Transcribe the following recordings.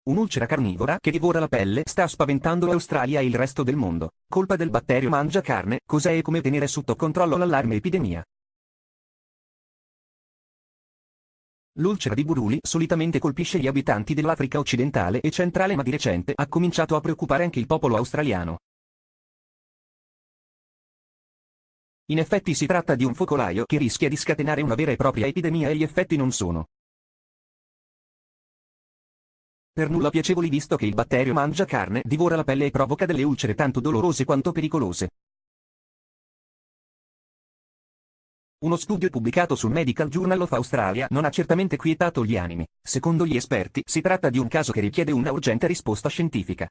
Un'ulcera carnivora che divora la pelle sta spaventando l'Australia e il resto del mondo. Colpa del batterio mangiacarne, cos'è e come tenere sotto controllo l'allarme epidemia. L'ulcera di Buruli solitamente colpisce gli abitanti dell'Africa occidentale e centrale, ma di recente ha cominciato a preoccupare anche il popolo australiano. In effetti si tratta di un focolaio che rischia di scatenare una vera e propria epidemia e gli effetti non sono per nulla piacevoli, visto che il batterio mangiacarne divora la pelle e provoca delle ulcere tanto dolorose quanto pericolose. Uno studio pubblicato sul Medical Journal of Australia non ha certamente quietato gli animi. Secondo gli esperti, si tratta di un caso che richiede una urgente risposta scientifica.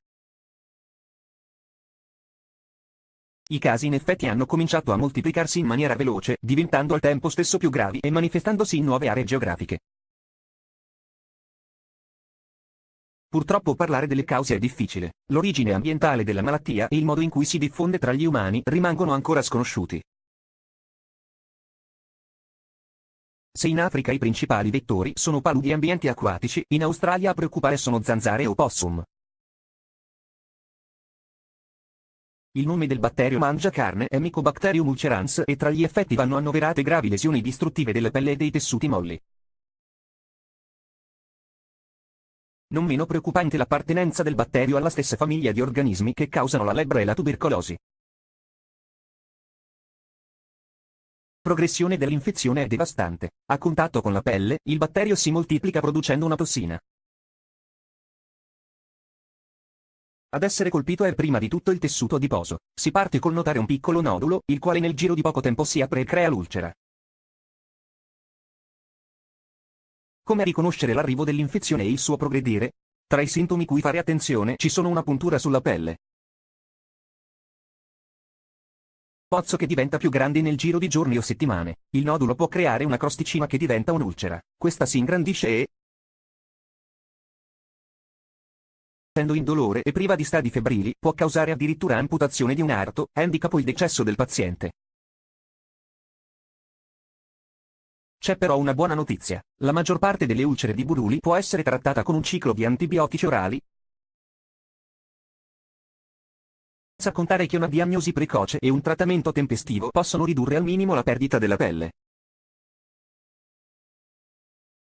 I casi in effetti hanno cominciato a moltiplicarsi in maniera veloce, diventando al tempo stesso più gravi e manifestandosi in nuove aree geografiche. Purtroppo parlare delle cause è difficile. L'origine ambientale della malattia e il modo in cui si diffonde tra gli umani rimangono ancora sconosciuti. Se in Africa i principali vettori sono paludi e ambienti acquatici, in Australia a preoccupare sono zanzare o possum. Il nome del batterio mangiacarne è Mycobacterium ulcerans e tra gli effetti vanno annoverate gravi lesioni distruttive delle pelle e dei tessuti molli. Non meno preoccupante l'appartenenza del batterio alla stessa famiglia di organismi che causano la lebbra e la tubercolosi. Progressione dell'infezione è devastante. A contatto con la pelle, il batterio si moltiplica producendo una tossina. Ad essere colpito è prima di tutto il tessuto adiposo. Si parte col notare un piccolo nodulo, il quale nel giro di poco tempo si apre e crea l'ulcera. Come riconoscere l'arrivo dell'infezione e il suo progredire? Tra i sintomi cui fare attenzione ci sono una puntura sulla pelle, pozzo che diventa più grande nel giro di giorni o settimane. Il nodulo può creare una crosticina che diventa un'ulcera. Questa si ingrandisce e, essendo indolore e priva di stadi febbrili, può causare addirittura amputazione di un arto, handicap o il decesso del paziente. C'è però una buona notizia. La maggior parte delle ulcere di Buruli può essere trattata con un ciclo di antibiotici orali, senza contare che una diagnosi precoce e un trattamento tempestivo possono ridurre al minimo la perdita della pelle.